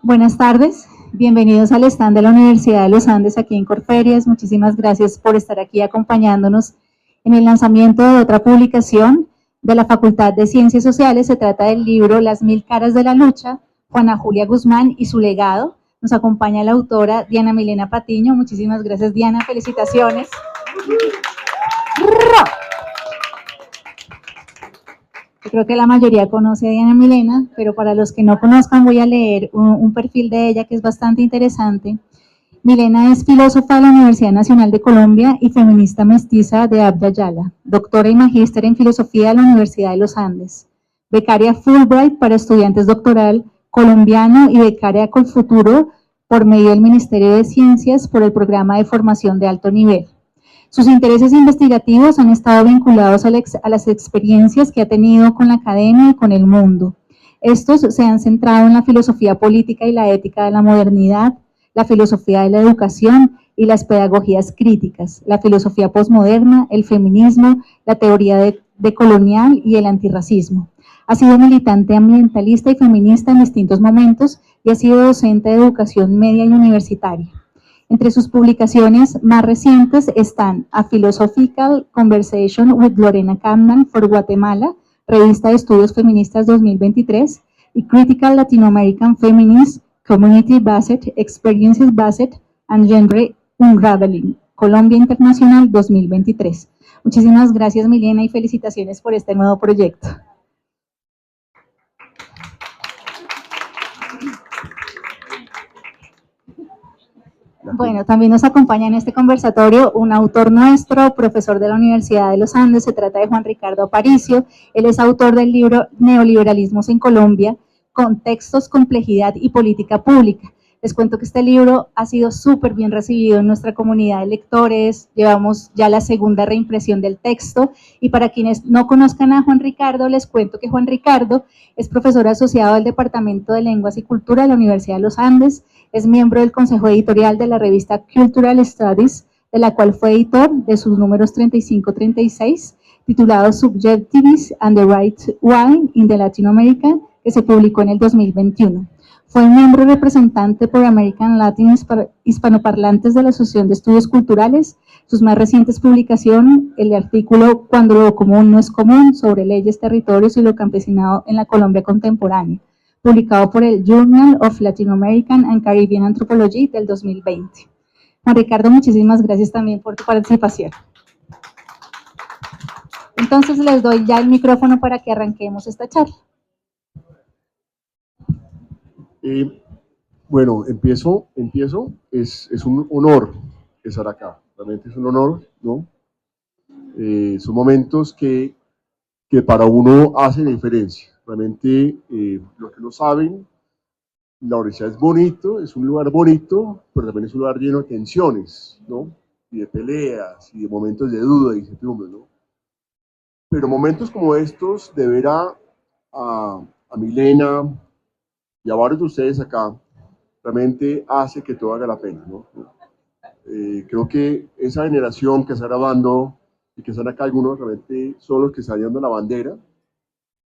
Buenas tardes, bienvenidos al stand de la Universidad de los Andes aquí en Corferias. Muchísimas gracias por estar aquí acompañándonos en el lanzamiento de otra publicación de la Facultad de Ciencias Sociales. Se trata del libro Las 1000 caras de la lucha, Juana Julia Guzmán y su legado. Nos acompaña la autora Diana Milena Patiño. Muchísimas gracias, Diana, felicitaciones. Yo creo que la mayoría conoce a Diana Milena, pero para los que no conozcan voy a leer un perfil de ella que es bastante interesante. Milena es filósofa de la Universidad Nacional de Colombia y feminista mestiza de Abya Yala, doctora y magíster en filosofía de la Universidad de los Andes, becaria Fulbright para estudiantes doctoral colombiano y becaria Colfuturo por medio del Ministerio de Ciencias por el programa de formación de alto nivel. Sus intereses investigativos han estado vinculados a las experiencias que ha tenido con la academia y con el mundo. Estos se han centrado en la filosofía política y la ética de la modernidad, la filosofía de la educación y las pedagogías críticas, la filosofía posmoderna, el feminismo, la teoría decolonial y el antirracismo. Ha sido militante ambientalista y feminista en distintos momentos y ha sido docente de educación media y universitaria. Entre sus publicaciones más recientes están A Philosophical Conversation with Lorena Camnan for Guatemala, Revista de Estudios Feministas 2023, y Critical Latin American Feminist Community Based, Experiences Based and Gender Unraveling, Colombia Internacional 2023. Muchísimas gracias, Milena, y felicitaciones por este nuevo proyecto. Bueno, también nos acompaña en este conversatorio un autor nuestro, profesor de la Universidad de los Andes. Se trata de Juan Ricardo Aparicio. Él es autor del libro Neoliberalismos en Colombia, Contextos, Complejidad y Política Pública. Les cuento que este libro ha sido súper bien recibido en nuestra comunidad de lectores. Llevamos ya la segunda reimpresión del texto. Y para quienes no conozcan a Juan Ricardo, les cuento que Juan Ricardo es profesor asociado del Departamento de Lenguas y Cultura de la Universidad de los Andes. Es miembro del consejo editorial de la revista Cultural Studies, de la cual fue editor de sus números 35-36, titulado Subjectives and the Right Why in the Latin America, que se publicó en el 2021. Fue miembro representante por American Latin Hispanoparlantes de la Asociación de Estudios Culturales. Sus más recientes publicaciones, el artículo Cuando lo común no es común, sobre leyes, territorios y lo campesinado en la Colombia contemporánea, publicado por el Journal of Latin American and Caribbean Anthropology del 2020. Juan Ricardo, muchísimas gracias también por tu participación. Entonces les doy ya el micrófono para que arranquemos esta charla. Bueno, empiezo. Es un honor estar acá. Realmente es un honor, ¿no? Son momentos que para uno hacen la diferencia. Realmente, los que no saben, la universidad es bonito, es un lugar bonito, pero también es un lugar lleno de tensiones, ¿no? Y de peleas, y de momentos de duda y incertidumbre, ¿no? Pero momentos como estos, de ver a Milena y a varios de ustedes acá, realmente hace que todo haga la pena, ¿no? Creo que esa generación que está grabando y que están acá algunos, realmente son los que están llevando la bandera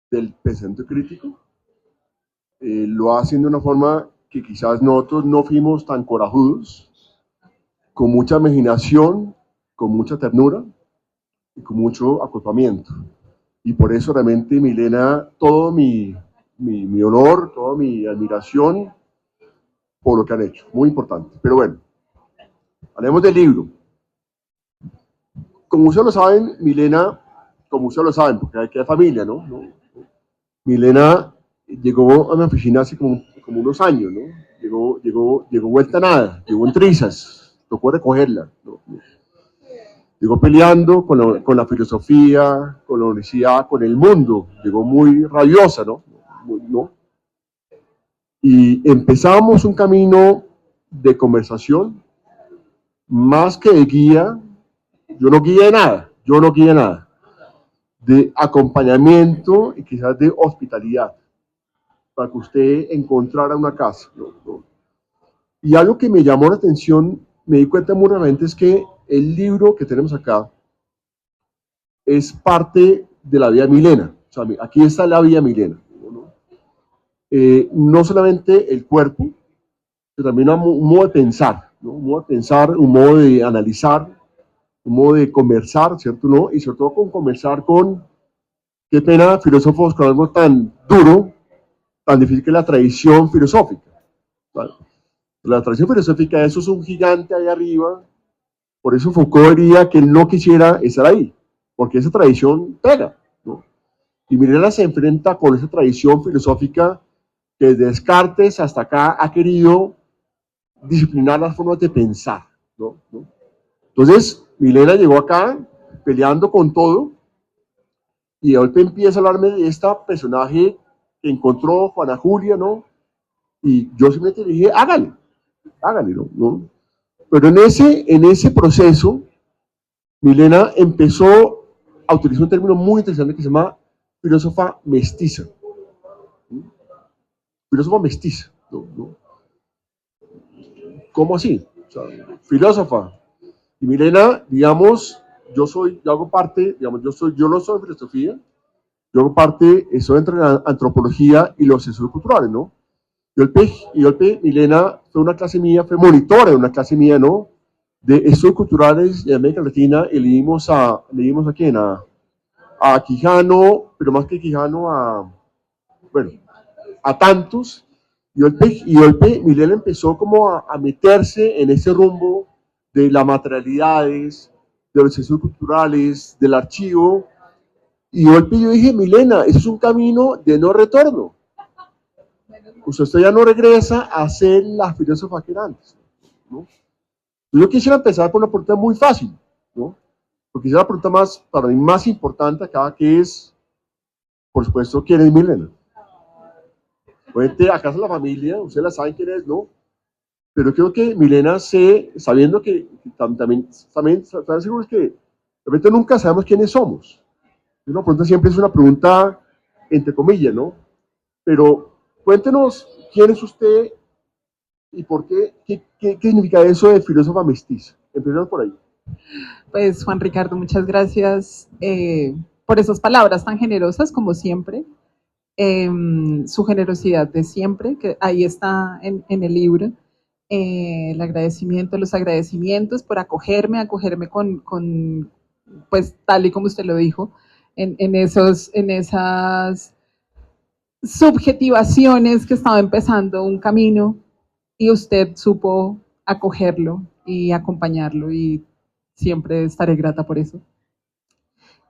del pensamiento crítico. Lo hacen de una forma que quizás nosotros no fuimos tan corajudos, con mucha imaginación, con mucha ternura y con mucho acolpamiento. Y por eso realmente, Milena, todo mi honor, toda mi admiración por lo que han hecho. Muy importante. Pero bueno, hablemos del libro. Como ustedes lo saben, Milena, como ustedes lo saben, porque aquí hay familia, ¿no? Milena llegó a mi oficina hace como unos años, ¿no? Llegó vuelta a nada, llegó en trizas, tocó recogerla, ¿no? Llegó peleando con la filosofía, con la universidad, con el mundo, llegó muy rabiosa, ¿no? Y empezamos un camino de conversación, más que de guía. Yo no guié nada, de acompañamiento y quizás de hospitalidad, para que usted encontrara una casa, ¿no? Y algo que me llamó la atención, me di cuenta muy rápidamente, es que el libro que tenemos acá es parte de la vida de Milena. O sea, aquí está la vida de Milena, ¿no? No solamente el cuerpo, pero también un modo de pensar, ¿no? Un modo de pensar, un modo de analizar, un modo de conversar, ¿cierto? ¿No? Y sobre todo con conversar con, qué pena, filósofos con algo tan duro, tan difícil que es la tradición filosófica. ¿Vale? La tradición filosófica, eso es un gigante ahí arriba, por eso Foucault diría que él no quisiera estar ahí, porque esa tradición pega, ¿no? Y Milena se enfrenta con esa tradición filosófica que desde Descartes hasta acá ha querido disciplinar las formas de pensar, ¿no? Entonces, Milena llegó acá peleando con todo y de golpe empieza a hablarme de esta personaje que encontró Juana Julia, ¿no? Y yo simplemente le dije, hágale, hágale, ¿no? Pero en ese proceso, Milena empezó a utilizar un término muy interesante que se llama filósofa mestiza. Filósofa mestiza, ¿no? ¿Cómo así? O sea, filósofa. Y Milena, digamos, yo hago parte, digamos, yo no soy filosofía, yo hago parte, estoy entre la antropología y los estudios culturales, ¿no? Milena fue una clase mía, fue monitora de una clase mía, ¿no? De estudios culturales de América Latina y leímos a quién, a Quijano, pero más que Quijano, bueno, a tantos, y golpe Milena empezó como a meterse en ese rumbo de las materialidades, de los estudios culturales, del archivo, y golpe yo dije, Milena, eso es un camino de no retorno. Usted ya no regresa a ser la filósofa que era antes, ¿no? Yo quisiera empezar por una pregunta muy fácil, ¿no? Porque es la pregunta más, para mí, más importante acá, que es, por supuesto, ¿quién es Milena? Obviamente, acá es la familia, ustedes la saben quién es, ¿no? Pero creo que Milena sabiendo que también están seguros que de repente nunca sabemos quiénes somos. Una pregunta siempre es una pregunta entre comillas, ¿no? Pero cuéntenos quién es usted y por qué significa eso de filósofa mestiza. Empezamos por ahí. Pues Juan Ricardo, muchas gracias por esas palabras tan generosas como siempre. Su generosidad de siempre, que ahí está en el libro. El agradecimiento, los agradecimientos por acogerme con, pues tal y como usted lo dijo, en esas subjetivaciones que estaba empezando un camino y usted supo acogerlo y acompañarlo y siempre estaré grata por eso.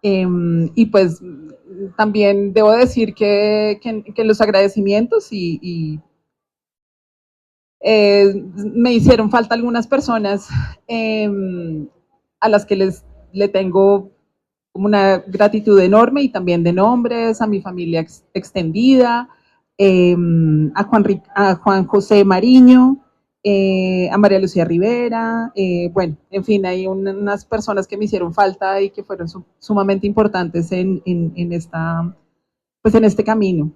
Y pues también debo decir que los agradecimientos me hicieron falta algunas personas a las que le tengo como una gratitud enorme y también de nombres, a mi familia extendida, a Juan José Mariño, a María Lucía Rivera, bueno, en fin, hay unas personas que me hicieron falta y que fueron sumamente importantes en este camino.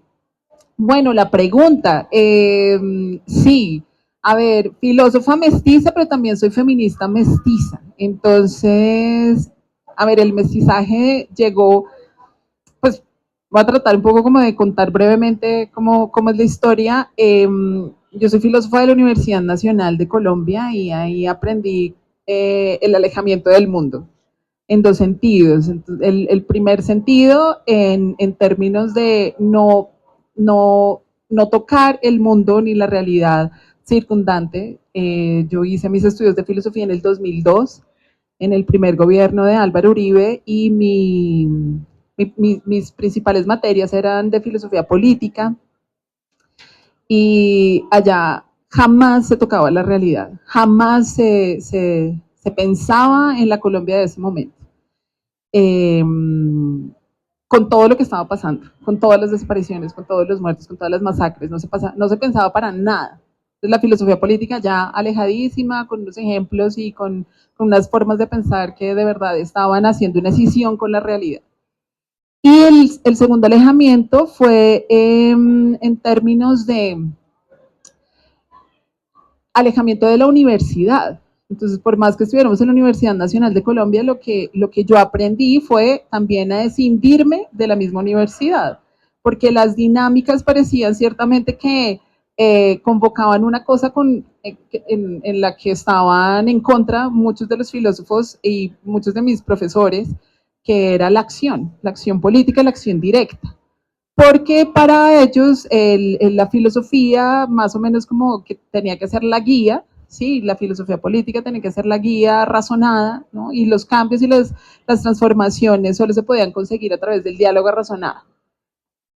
Bueno, la pregunta, sí, a ver, filósofa mestiza, pero también soy feminista mestiza. Entonces, a ver, el mestizaje llegó, pues voy a tratar un poco como de contar brevemente cómo es la historia. Yo soy filósofa de la Universidad Nacional de Colombia y ahí aprendí el alejamiento del mundo en dos sentidos. Entonces, el primer sentido en términos de no tocar el mundo ni la realidad circundante. Yo hice mis estudios de filosofía en el 2002, en el primer gobierno de Álvaro Uribe, y mis principales materias eran de filosofía política, y allá jamás se tocaba la realidad, jamás se pensaba en la Colombia de ese momento. Con todo lo que estaba pasando, con todas las desapariciones, con todos los muertos, con todas las masacres, no se pensaba para nada. Entonces, la filosofía política ya alejadísima, con unos ejemplos y con unas formas de pensar que de verdad estaban haciendo una escisión con la realidad. Y el segundo alejamiento fue en términos de alejamiento de la universidad. Entonces, por más que estuviéramos en la Universidad Nacional de Colombia, lo que yo aprendí fue también a escindirme de la misma universidad, porque las dinámicas parecían ciertamente que convocaban una cosa en la que estaban en contra muchos de los filósofos y muchos de mis profesores, que era la acción política, la acción directa. Porque para ellos la filosofía más o menos como que tenía que ser la guía, ¿sí? La filosofía política tenía que ser la guía razonada, ¿no? Y los cambios y las transformaciones solo se podían conseguir a través del diálogo razonado.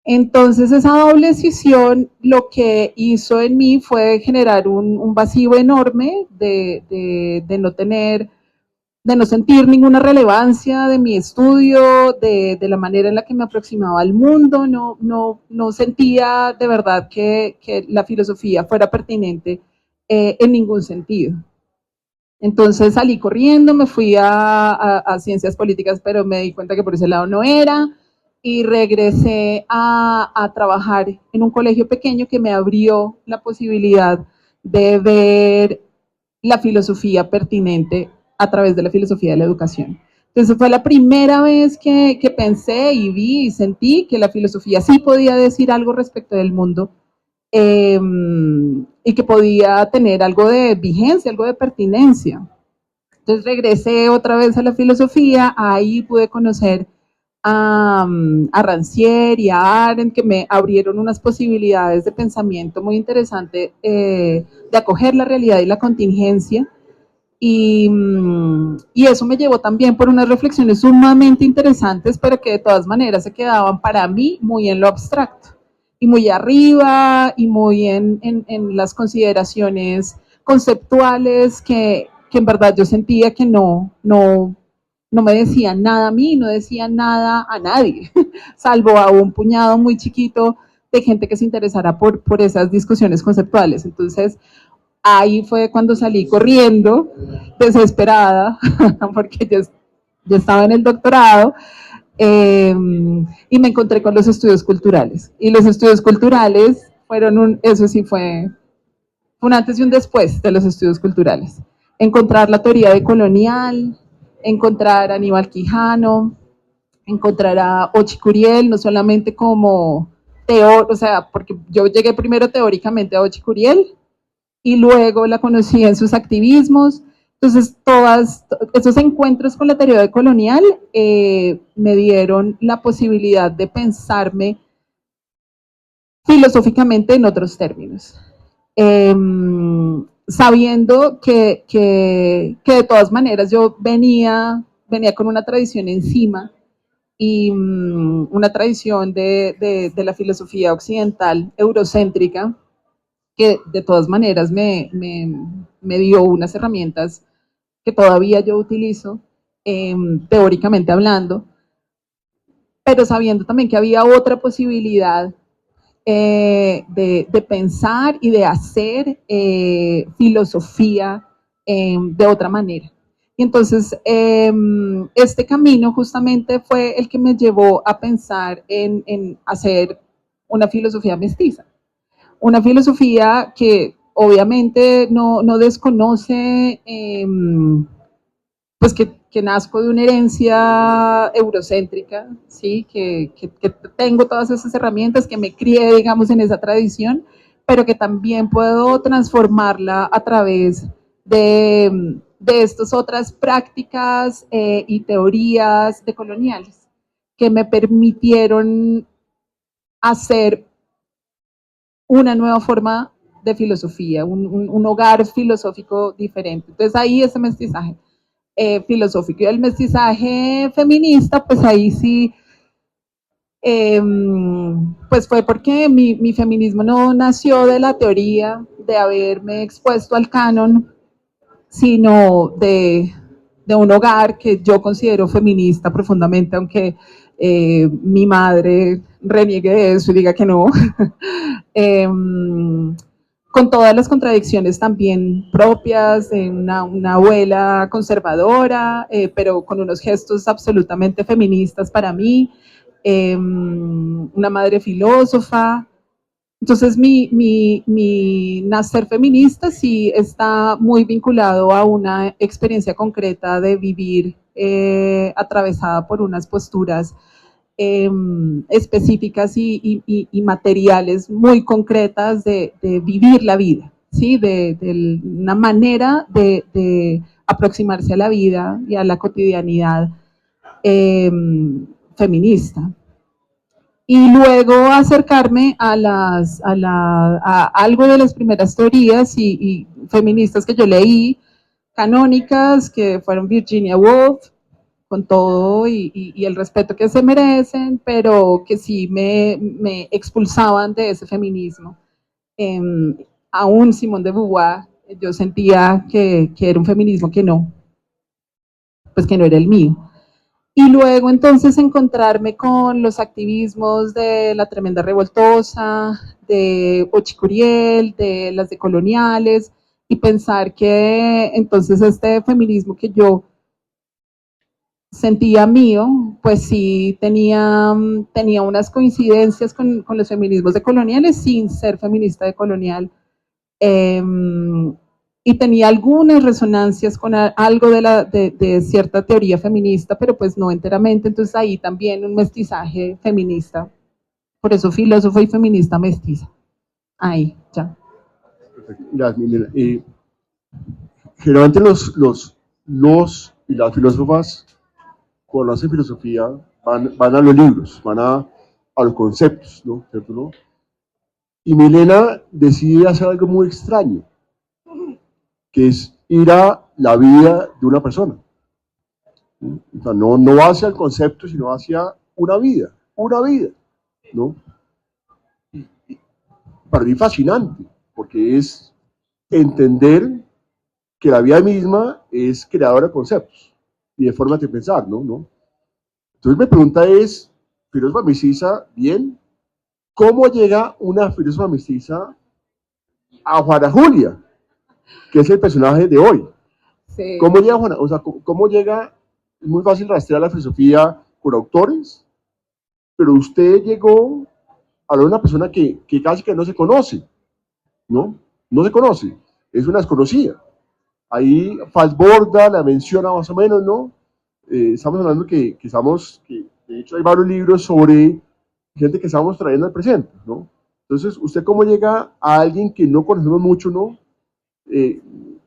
Entonces esa doble decisión lo que hizo en mí fue generar un vacío enorme de no tener, de no sentir ninguna relevancia de mi estudio, de la manera en la que me aproximaba al mundo, no sentía de verdad que la filosofía fuera pertinente en ningún sentido. Entonces salí corriendo, me fui a ciencias políticas, pero me di cuenta que por ese lado no era, y regresé a trabajar en un colegio pequeño que me abrió la posibilidad de ver la filosofía pertinente a través de la filosofía de la educación. Entonces fue la primera vez que pensé y vi y sentí que la filosofía sí podía decir algo respecto del mundo, y que podía tener algo de vigencia, algo de pertinencia. Entonces regresé otra vez a la filosofía, ahí pude conocer a Rancière y a Arendt, que me abrieron unas posibilidades de pensamiento muy interesante, de acoger la realidad y la contingencia. Y eso me llevó también por unas reflexiones sumamente interesantes, pero que de todas maneras se quedaban para mí muy en lo abstracto y muy arriba y muy en las consideraciones conceptuales que en verdad yo sentía que no me decían nada a mí, no decían nada a nadie, salvo a un puñado muy chiquito de gente que se interesara por esas discusiones conceptuales. Entonces, ahí fue cuando salí corriendo, desesperada, porque yo estaba en el doctorado, y me encontré con los estudios culturales. Y los estudios culturales fueron eso sí fue un antes y un después de los estudios culturales. Encontrar la teoría decolonial, encontrar a Aníbal Quijano, encontrar a Ochi Curiel, no solamente como o sea, porque yo llegué primero teóricamente a Ochi Curiel, y luego la conocí en sus activismos. Entonces, todos esos encuentros con la teoría decolonial me dieron la posibilidad de pensarme filosóficamente en otros términos. Sabiendo que de todas maneras yo venía con una tradición encima, y una tradición de la filosofía occidental eurocéntrica, que de todas maneras me dio unas herramientas que todavía yo utilizo, teóricamente hablando, pero sabiendo también que había otra posibilidad de pensar y de hacer filosofía de otra manera. Y entonces, este camino justamente fue el que me llevó a pensar en hacer una filosofía mestiza. Una filosofía que obviamente no desconoce, pues que nazco de una herencia eurocéntrica, ¿sí? Que tengo todas esas herramientas, que me crié, digamos, en esa tradición, pero que también puedo transformarla a través de estas otras prácticas y teorías decoloniales que me permitieron hacer una nueva forma de filosofía, un hogar filosófico diferente. Entonces ahí ese mestizaje filosófico. Y el mestizaje feminista, pues ahí sí, pues fue porque mi feminismo no nació de la teoría de haberme expuesto al canon, sino de un hogar que yo considero feminista profundamente, aunque mi madre reniegue de eso y diga que no. Con todas las contradicciones también propias de una abuela conservadora, pero con unos gestos absolutamente feministas para mí, una madre filósofa. Entonces mi nacer feminista sí está muy vinculado a una experiencia concreta de vivir atravesada por unas posturas específicas y materiales muy concretas de vivir la vida, ¿sí? De una manera de aproximarse a la vida y a la cotidianidad feminista. Y luego acercarme a algo de las primeras teorías y feministas que yo leí, canónicas, que fueron Virginia Woolf, con todo y el respeto que se merecen, pero que sí me expulsaban de ese feminismo. Aún Simone de Beauvoir, yo sentía que era un feminismo que no, pues que no era el mío. Y luego entonces encontrarme con los activismos de la Tremenda Revoltosa, de Ochicuriel, de las decoloniales, y pensar que entonces este feminismo que yo sentía mío, pues sí tenía unas coincidencias con los feminismos decoloniales sin ser feminista decolonial. Y tenía algunas resonancias con algo de cierta teoría feminista, pero pues no enteramente, entonces ahí también un mestizaje feminista. Por eso filósofo y feminista mestiza. Ahí, ya. Perfecto. Gracias, Milena. Generalmente los y las filósofas, cuando hacen filosofía, van a los libros, van a los conceptos, ¿no? ¿Cierto, no? Y Milena decide hacer algo muy extraño, que es ir a la vida de una persona. O sea, no hacia el concepto, sino hacia una vida, ¿no? Y para mí fascinante, porque es entender que la vida misma es creadora de conceptos y de formas de pensar, ¿no? Entonces mi pregunta es, filósofa mestiza, bien, ¿cómo llega una filósofa mestiza a Juana Julia, que es el personaje de hoy? Sí. ¿Cómo llega Juana? O sea, ¿cómo llega? Es muy fácil rastrear la filosofía por autores, pero usted llegó a una persona que casi que no se conoce, ¿no? No se conoce, es una desconocida. Ahí Falsborda la menciona más o menos, ¿no? Estamos hablando que de hecho hay varios libros sobre gente que estamos trayendo al presente, ¿no? Entonces, ¿usted cómo llega a alguien que no conocemos mucho, ¿no? Y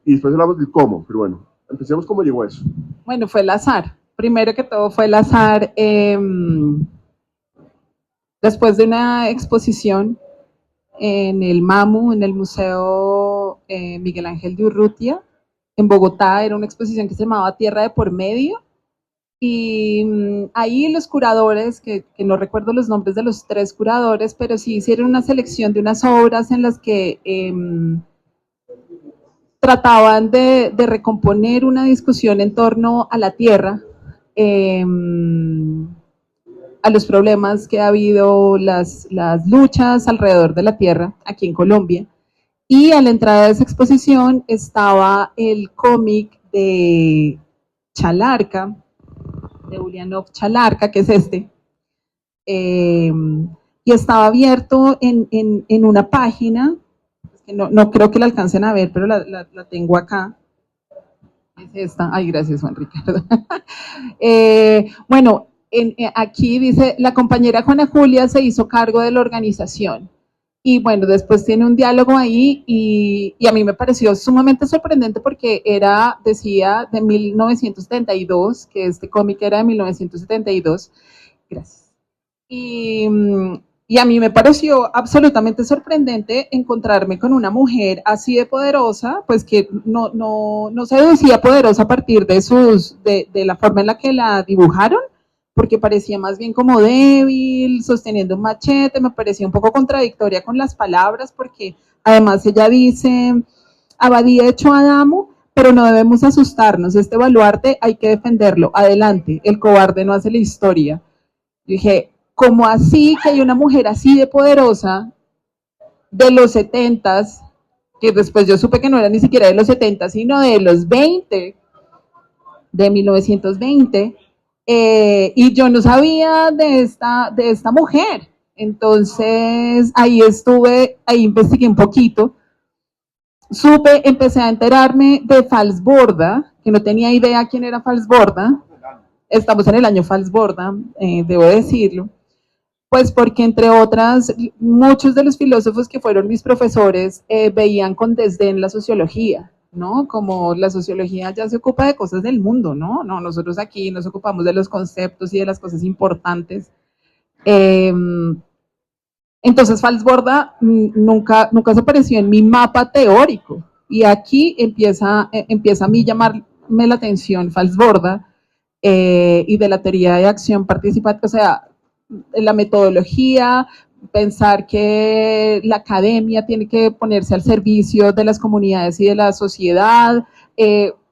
después hablamos del cómo, pero bueno, empecemos cómo llegó a eso. Bueno, fue el azar. Primero que todo fue el azar. Después de una exposición en el MAMU, en el Museo Miguel Ángel de Urrutia, en Bogotá, era una exposición que se llamaba Tierra de por Medio, y ahí los curadores, que no recuerdo los nombres de los 3 curadores, pero sí hicieron una selección de unas obras en las que trataban de recomponer una discusión en torno a la tierra, a los problemas que ha habido, las luchas alrededor de la tierra aquí en Colombia. Y a la entrada de esa exposición estaba el cómic de Chalarca, de Ulianov Chalarca, que es este, y estaba abierto en una página, que no creo que la alcancen a ver, pero la tengo acá. Es esta. Ay, gracias, Juan Ricardo. Bueno, aquí dice, la compañera Juana Julia se hizo cargo de la organización. Y bueno, después tiene un diálogo ahí y a mí me pareció sumamente sorprendente porque decía de 1972, que este cómic era de 1972. Gracias. Y a mí me pareció absolutamente sorprendente encontrarme con una mujer así de poderosa, pues que no se decía poderosa a partir de la forma en la que la dibujaron, porque parecía más bien como débil, sosteniendo un machete, me parecía un poco contradictoria con las palabras, porque además ella dice, Abadía echó a Adamo, pero no debemos asustarnos, este baluarte hay que defenderlo, adelante, el cobarde no hace la historia. Yo dije, ¿cómo así que hay una mujer así de poderosa de los 70s, que después yo supe que no era ni siquiera de los 70, sino de los 20, de 1920, y yo no sabía de esta mujer? Entonces ahí investigué un poquito, empecé a enterarme de Falsborda, que no tenía idea quién era Falsborda. estamos en el año Falsborda, debo decirlo, pues porque entre otras, muchos de los filósofos que fueron mis profesores veían con desdén la sociología, ¿no? Como la sociología ya se ocupa de cosas del mundo, ¿no? No, nosotros aquí nos ocupamos de los conceptos y de las cosas importantes. Entonces Falsborda nunca se apareció en mi mapa teórico y aquí empieza a mí llamarme la atención Falsborda y de la teoría de acción participativa, o sea, la metodología, pensar que la academia tiene que ponerse al servicio de las comunidades y de la sociedad,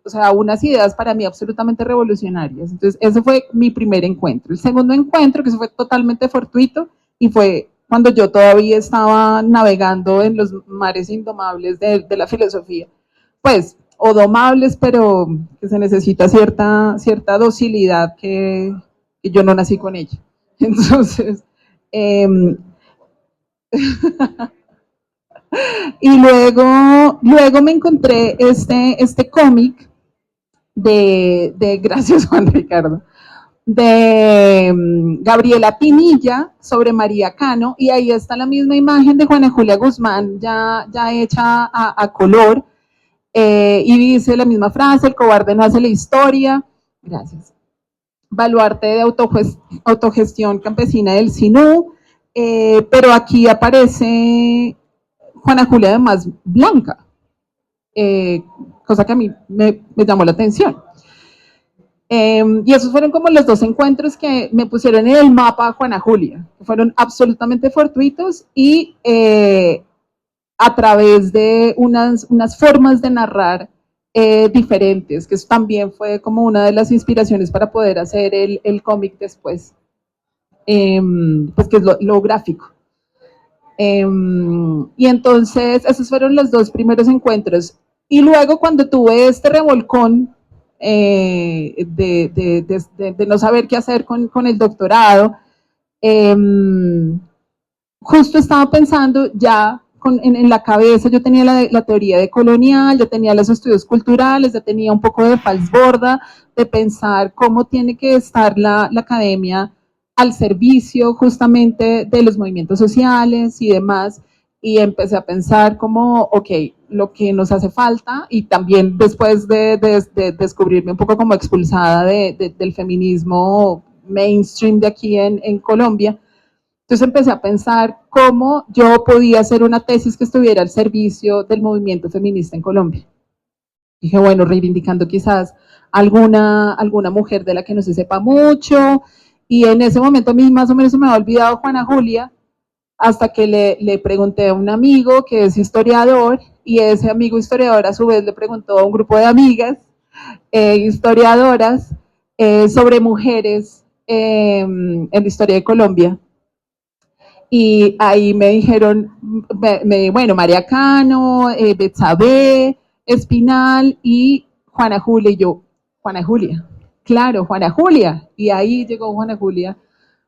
o sea, unas ideas para mí absolutamente revolucionarias. Entonces, ese fue mi primer encuentro. El segundo encuentro, que eso fue totalmente fortuito, y fue cuando yo todavía estaba navegando en los mares indomables de la filosofía. Pues, o domables, pero que se necesita cierta docilidad que yo no nací con ella. Entonces, y luego me encontré este cómic gracias Juan Ricardo, de Gabriela Pinilla sobre María Cano, y ahí está la misma imagen de Juana Julia Guzmán ya hecha a color, y dice la misma frase: el cobarde no hace la historia. Gracias. Baluarte de autogestión campesina del Sinú, pero aquí aparece Juana Julia además blanca, cosa que a mí me llamó la atención. Y esos fueron como los dos encuentros que me pusieron en el mapa Juana Julia, que fueron absolutamente fortuitos y a través de unas formas de narrar diferentes, que eso también fue como una de las inspiraciones para poder hacer el cómic después, pues que es lo gráfico. Y entonces esos fueron los dos primeros encuentros. Y luego cuando tuve este revolcón de no saber qué hacer con el doctorado, justo estaba pensando ya en la cabeza, yo tenía la teoría de colonial, yo tenía los estudios culturales, yo tenía un poco de Falsborda, de pensar cómo tiene que estar la academia al servicio justamente de los movimientos sociales y demás, y empecé a pensar como, ok, lo que nos hace falta, y también después de descubrirme un poco como expulsada del feminismo mainstream de aquí en Colombia, entonces empecé a pensar cómo yo podía hacer una tesis que estuviera al servicio del movimiento feminista en Colombia. Dije, bueno, reivindicando quizás alguna mujer de la que no se sepa mucho, y en ese momento a mí más o menos se me había olvidado Juana Julia, hasta que le pregunté a un amigo que es historiador, y ese amigo historiador a su vez le preguntó a un grupo de amigas historiadoras sobre mujeres en la historia de Colombia. Y ahí me dijeron, bueno, María Cano, Betsabe, Espinal y Juana Julia. Y yo, Juana Julia, claro, Juana Julia. Y ahí llegó Juana Julia,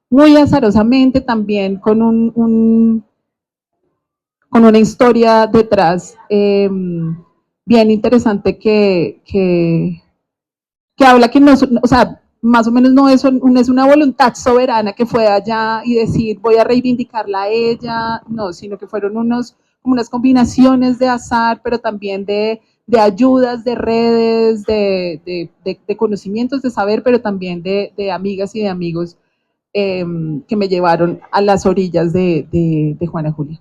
muy azarosamente también con con una historia detrás bien interesante que habla que no, o sea, más o menos no es una voluntad soberana que fue allá y decir voy a reivindicarla a ella, no, sino que fueron como unas combinaciones de azar, pero también de ayudas, de redes, de conocimientos, de saber, pero también de amigas y de amigos que me llevaron a las orillas de Juana Julia.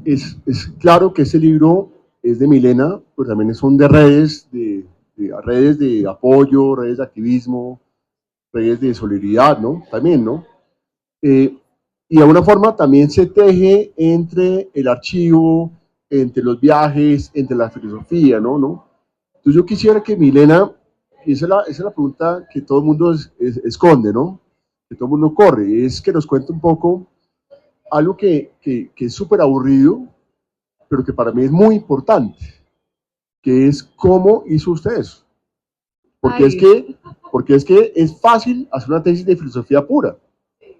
Es claro que ese libro es de Milena, pero también son de redes de apoyo, redes de activismo, redes de solidaridad, ¿no? También, ¿no? Y de alguna forma también se teje entre el archivo, entre los viajes, entre la filosofía, ¿no? Entonces yo quisiera que Milena, y esa es la pregunta que todo el mundo esconde, ¿no? Que todo el mundo corre, es que nos cuente un poco algo que es súper aburrido, pero que para mí es muy importante, que es cómo hizo usted eso. Porque es que es fácil hacer una tesis de filosofía pura.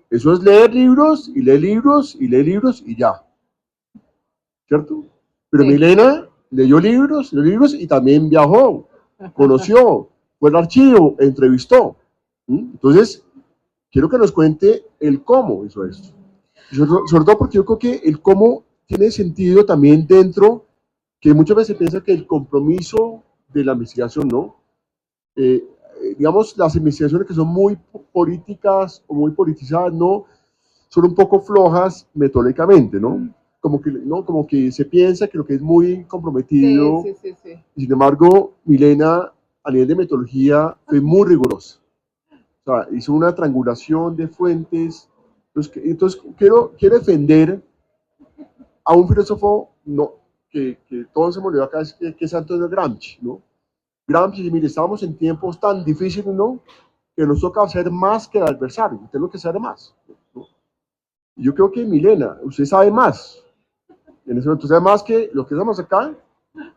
Eso es leer libros y leer libros y leer libros y ya. ¿Cierto? Pero sí. Milena leyó libros y también viajó, conoció, fue al archivo, entrevistó. Entonces, quiero que nos cuente el cómo hizo esto. Sobre todo porque yo creo que el cómo tiene sentido también dentro, que muchas veces se piensa que el compromiso de la investigación, ¿no? Digamos, las investigaciones que son muy políticas o muy politizadas, ¿no? Son un poco flojas metodológicamente, ¿no? Como que se piensa que lo que es muy comprometido, Sí. y sin embargo, Milena, a nivel de metodología, fue muy rigurosa. O sea, hizo una triangulación de fuentes. Entonces quiero defender a un filósofo que todos hemos leído acá, que es Antonio Gramsci, ¿no? Gramsci, mire, estamos en tiempos tan difíciles, ¿no? Que nos toca hacer más que el adversario, tenemos que saber más, ¿no? Y yo creo que Milena, usted sabe más, en ese momento sabe más que lo que estamos acá,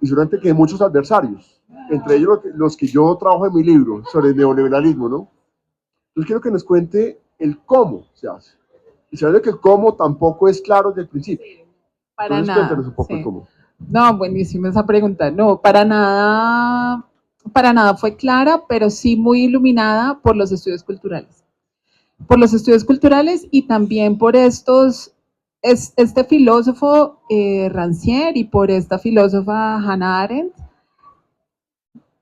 y seguramente que muchos adversarios, entre ellos los que yo trabajo en mi libro sobre el neoliberalismo, ¿no? Entonces quiero que nos cuente el cómo se hace. Y sabe que el cómo tampoco es claro desde el principio. Para Entonces nada. cuéntanos un poco el Sí. cómo. No, buenísima esa pregunta. No, para nada fue clara, pero sí muy iluminada por los estudios culturales. Por los estudios culturales y también por este filósofo Rancière y por esta filósofa Hannah Arendt,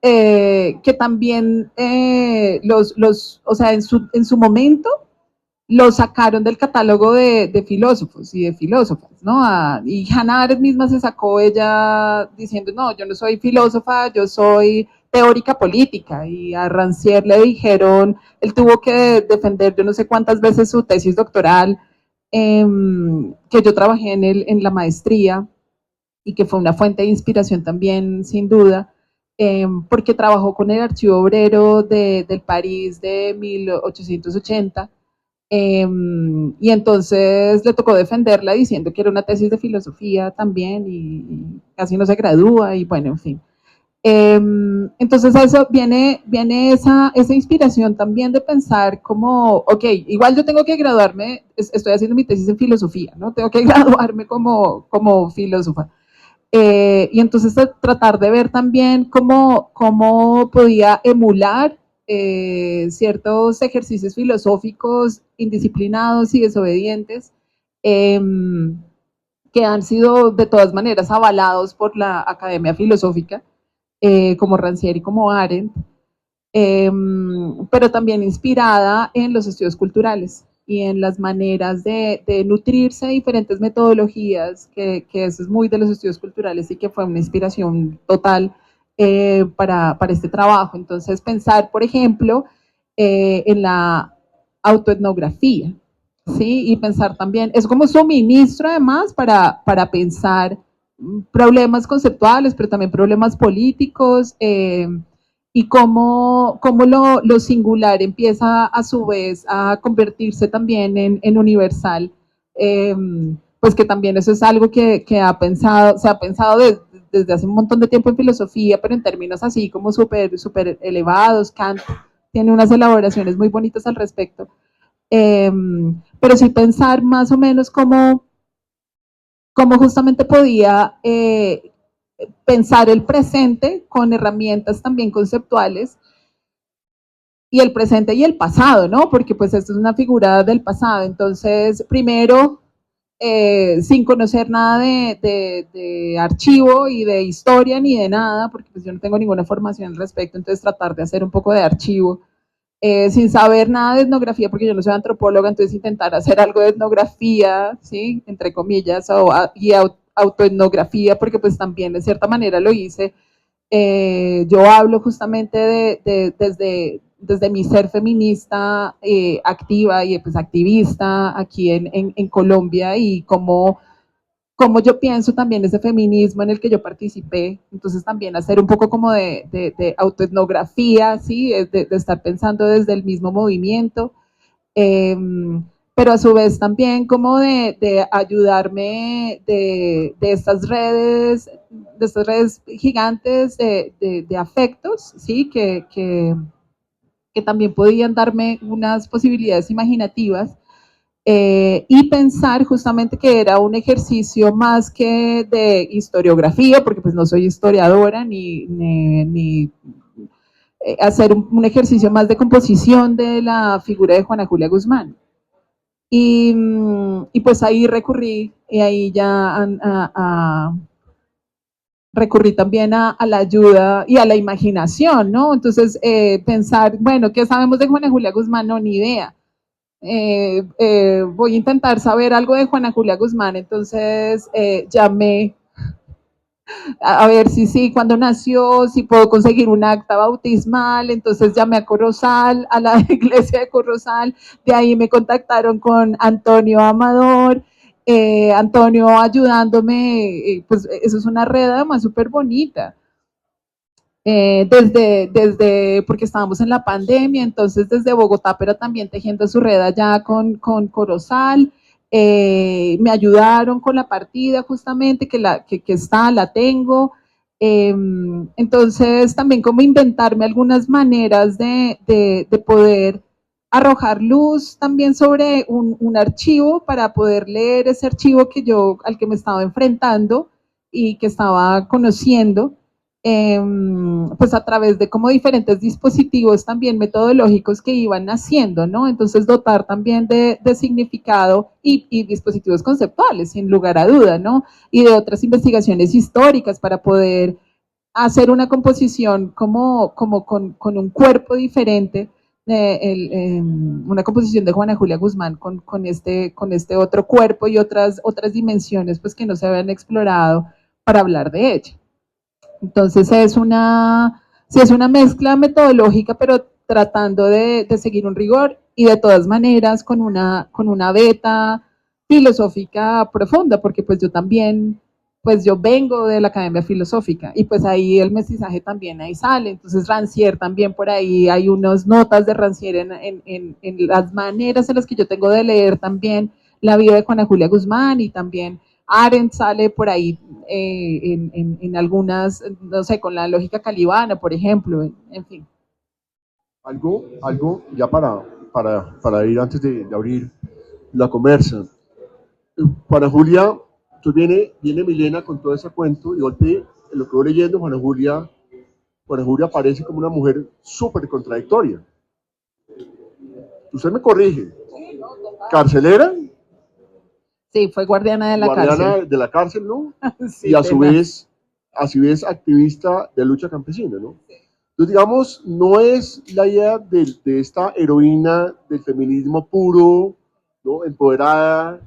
que también o sea, en su momento lo sacaron del catálogo de filósofos y de filósofas, ¿no? Y Hannah Arendt misma se sacó ella diciendo, no, yo no soy filósofa, yo soy teórica política, y a Rancière le dijeron, él tuvo que defender yo no sé cuántas veces su tesis doctoral, que yo trabajé en la maestría, y que fue una fuente de inspiración también, sin duda, porque trabajó con el Archivo Obrero del París de 1880, y entonces le tocó defenderla diciendo que era una tesis de filosofía también, y casi no se gradúa, y bueno, en fin. Entonces eso viene esa inspiración también de pensar como, ok, igual yo tengo que graduarme, estoy haciendo mi tesis en filosofía, ¿no? Tengo que graduarme como filósofa. Y entonces tratar de ver también cómo podía emular ciertos ejercicios filosóficos indisciplinados y desobedientes, eh, que han sido de todas maneras avalados por la Academia Filosófica, como Rancière y como Arendt, pero también inspirada en los estudios culturales y en las maneras de nutrirse de diferentes metodologías, que eso es muy de los estudios culturales y que fue una inspiración total para este trabajo. Entonces, pensar, por ejemplo, en la autoetnografía, ¿sí? Y pensar también, es como suministro además para pensar problemas conceptuales, pero también problemas políticos, y cómo lo singular empieza a su vez a convertirse también en universal, pues que también eso es algo que se ha pensado desde hace un montón de tiempo en filosofía, pero en términos así como súper elevados. Kant tiene unas elaboraciones muy bonitas al respecto, pero sí pensar más o menos cómo justamente podía pensar el presente con herramientas también conceptuales, y el presente y el pasado, ¿no? Porque pues esto es una figura del pasado. Entonces, primero, sin conocer nada de archivo y de historia ni de nada, porque pues yo no tengo ninguna formación al respecto, entonces tratar de hacer un poco de archivo, sin saber nada de etnografía, porque yo no soy antropóloga, entonces intentar hacer algo de etnografía, ¿sí? Entre comillas, y autoetnografía, porque pues también de cierta manera lo hice. Yo hablo justamente desde mi ser feminista, activa y pues activista aquí en Colombia, y como yo pienso también ese feminismo en el que yo participé. Entonces también hacer un poco como de autoetnografía, ¿sí? De estar pensando desde el mismo movimiento, eh, pero a su vez también como de ayudarme de estas redes gigantes de afectos, ¿sí? Que también podían darme unas posibilidades imaginativas, y pensar justamente que era un ejercicio más que de historiografía, porque pues no soy historiadora ni hacer un ejercicio más de composición de la figura de Juana Julia Guzmán. Y pues ahí recurrí, y ahí ya recurrí también a la ayuda y a la imaginación, ¿no? Entonces, pensar, bueno, ¿qué sabemos de Juana Julia Guzmán? No, ni idea. Voy a intentar saber algo de Juana Julia Guzmán, entonces llamé a ver si sí, cuándo nació, si puedo conseguir un acta bautismal, entonces llamé a Corozal, a la iglesia de Corozal, de ahí me contactaron con Antonio Amador, Antonio ayudándome, pues eso es una red además súper bonita. Porque estábamos en la pandemia, entonces desde Bogotá, pero también tejiendo su red allá con Corozal, me ayudaron con la partida justamente, que está, la tengo, entonces también como inventarme algunas maneras de poder arrojar luz también sobre un archivo para poder leer ese archivo al que me estaba enfrentando y que estaba conociendo, pues a través de como diferentes dispositivos también metodológicos que iban haciendo, ¿no? Entonces dotar también de significado y dispositivos conceptuales, sin lugar a duda, ¿no? Y de otras investigaciones históricas para poder hacer una composición como con un cuerpo diferente, una composición de Juana Julia Guzmán con este otro cuerpo y otras dimensiones pues que no se habían explorado para hablar de ella. Entonces sí es una mezcla metodológica, pero tratando de seguir un rigor y de todas maneras con una beta filosófica profunda, porque pues yo también, pues yo vengo de la Academia Filosófica y pues ahí el mestizaje también ahí sale, entonces Rancière también por ahí, hay unas notas de Rancière en las maneras en las que yo tengo de leer también la vida de Juana Julia Guzmán, y también Arendt sale por ahí en algunas, no sé, con la lógica calibana, por ejemplo, en fin. Algo ya para ir antes de abrir la conversa. Juana Julia, entonces viene Milena con todo ese cuento y golpe, en lo que voy leyendo, Juana Julia aparece como una mujer súper contradictoria. Usted me corrige. ¿Carcelera? Sí, fue guardiana de la cárcel. De la cárcel, ¿no? Sí, y a su vez activista de lucha campesina, ¿no? Entonces, digamos, no es la idea de esta heroína del feminismo puro, ¿no? Empoderada,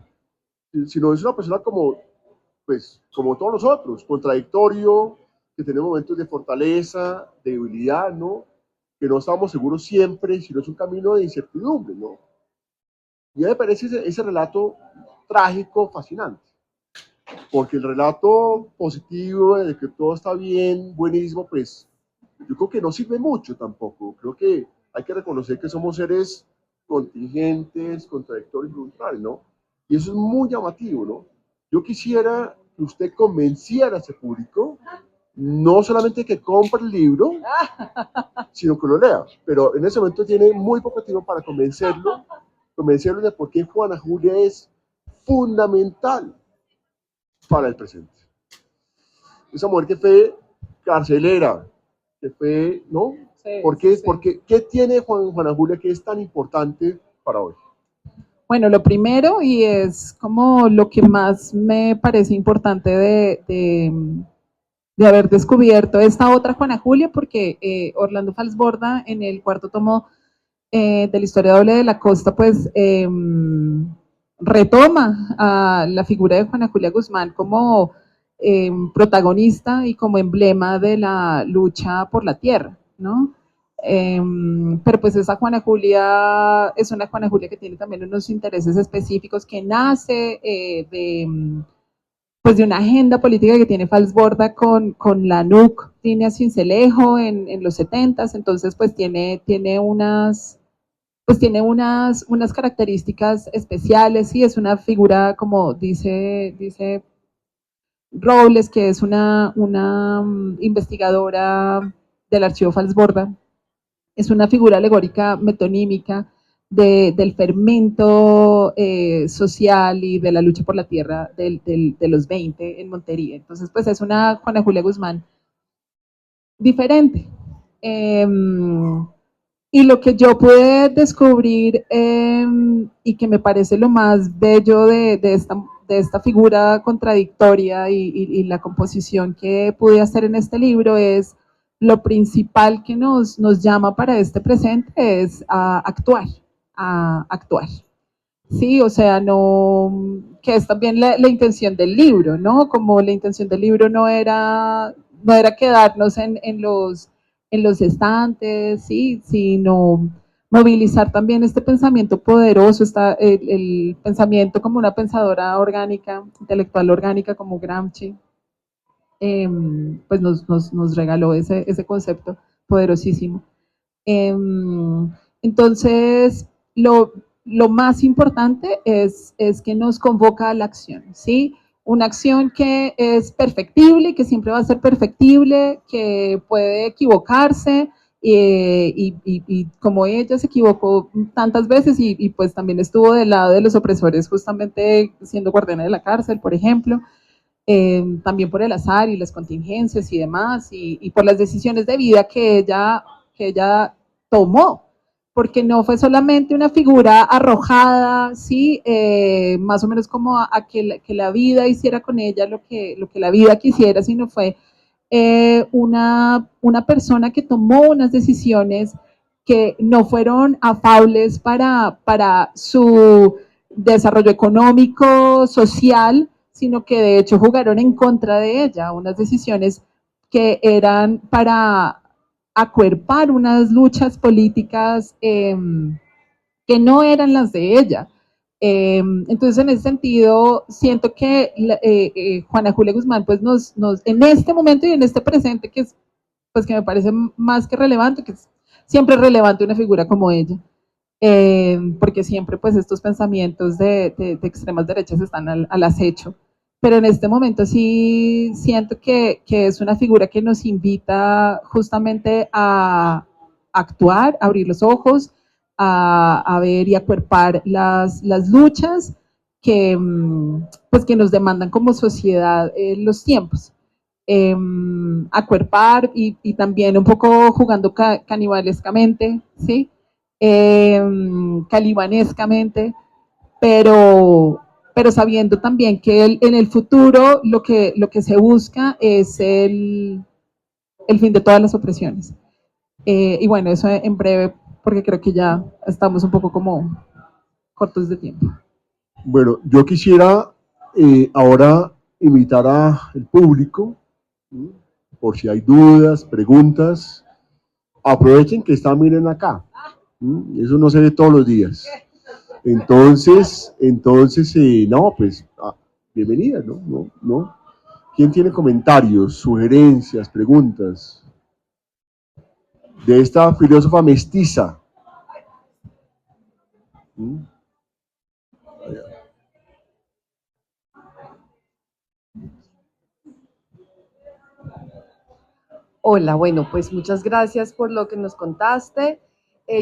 sino es una persona pues, como todos nosotros, contradictorio, que tiene momentos de fortaleza, de debilidad, ¿no? Que no estamos seguros siempre, sino es un camino de incertidumbre, ¿no? Y a mí me parece ese relato trágico, fascinante, porque el relato positivo de que todo está bien, buenísimo, pues yo creo que no sirve mucho tampoco. Creo que hay que reconocer que somos seres contingentes, contradictorios y voluntarios, ¿no? Y eso es muy llamativo, ¿no? Yo quisiera que usted convenciera a ese público, no solamente que compre el libro, sino que lo lea. Pero en ese momento tiene muy poco tiempo para convencerlo de por qué Juana Julia es fundamental para el presente. Esa mujer que fue carcelera, que fue, ¿no? Sí, ¿Por qué, sí. ¿Qué tiene Juana Julia que es tan importante para hoy? Bueno, lo primero, y es como lo que más me parece importante de haber descubierto esta otra Juana Julia, porque Orlando Falsborda en el cuarto tomo de la historia doble de la costa, pues retoma a la figura de Juana Julia Guzmán como protagonista y como emblema de la lucha por la tierra, ¿no? Pero pues esa Juana Julia es una Juana Julia que tiene también unos intereses específicos, que nace pues de una agenda política que tiene Falsborda con la NUC, tiene a Cincelejo en los 70s, entonces pues tiene unas características especiales, y es una figura, como dice Robles, que es una investigadora del archivo Falsborda, es una figura alegórica metonímica del fermento social y de la lucha por la tierra de los 20 en Montería. Entonces, pues es una Juana Julia Guzmán diferente, Y lo que yo pude descubrir y que me parece lo más bello de esta figura contradictoria y la composición que pude hacer en este libro es lo principal que nos llama para este presente es a actuar, a actuar. Sí, o sea, no, que es también la intención del libro, ¿no? Como la intención del libro no era quedarnos en los estantes, sí, sino movilizar también este pensamiento poderoso, el pensamiento como una pensadora orgánica, intelectual orgánica como Gramsci, pues nos regaló ese concepto poderosísimo. Entonces, lo más importante es que nos convoca a la acción, ¿sí? Una acción que es perfectible, que siempre va a ser perfectible, que puede equivocarse, y como ella se equivocó tantas veces y pues también estuvo del lado de los opresores justamente siendo guardiana de la cárcel, por ejemplo, también por el azar y las contingencias y demás, y por las decisiones de vida que ella tomó, porque no fue solamente una figura arrojada, ¿sí? Más o menos como que la vida hiciera con ella lo que la vida quisiera, sino fue una persona que tomó unas decisiones que no fueron afables para su desarrollo económico, social, sino que de hecho jugaron en contra de ella, unas decisiones que eran para acuerpar unas luchas políticas que no eran las de ella. Entonces, en ese sentido, siento que Juana Julia Guzmán, pues en este momento y en este presente, que es, pues que me parece más que relevante, que es siempre relevante una figura como ella, porque siempre pues estos pensamientos de extremas derechas están al acecho. Pero en este momento sí siento que es una figura que nos invita justamente a actuar, a abrir los ojos, a ver y a cuerpar las luchas que, pues, que nos demandan como sociedad los tiempos. Acuerpar y también un poco jugando canibalescamente, ¿sí? Calibanescamente, pero sabiendo también que en el futuro lo que se busca es el fin de todas las opresiones. Y bueno, eso en breve, porque creo que ya estamos un poco como cortos de tiempo. Bueno, yo quisiera ahora invitar al público, ¿sí? Por si hay dudas, preguntas, aprovechen que está, miren acá, ¿sí? Eso no se ve todos los días. Entonces no, pues, bienvenida, ¿no? ¿No? ¿No? ¿Quién tiene comentarios, sugerencias, preguntas de esta filósofa mestiza? ¿Mm? Hola, bueno, pues muchas gracias por lo que nos contaste.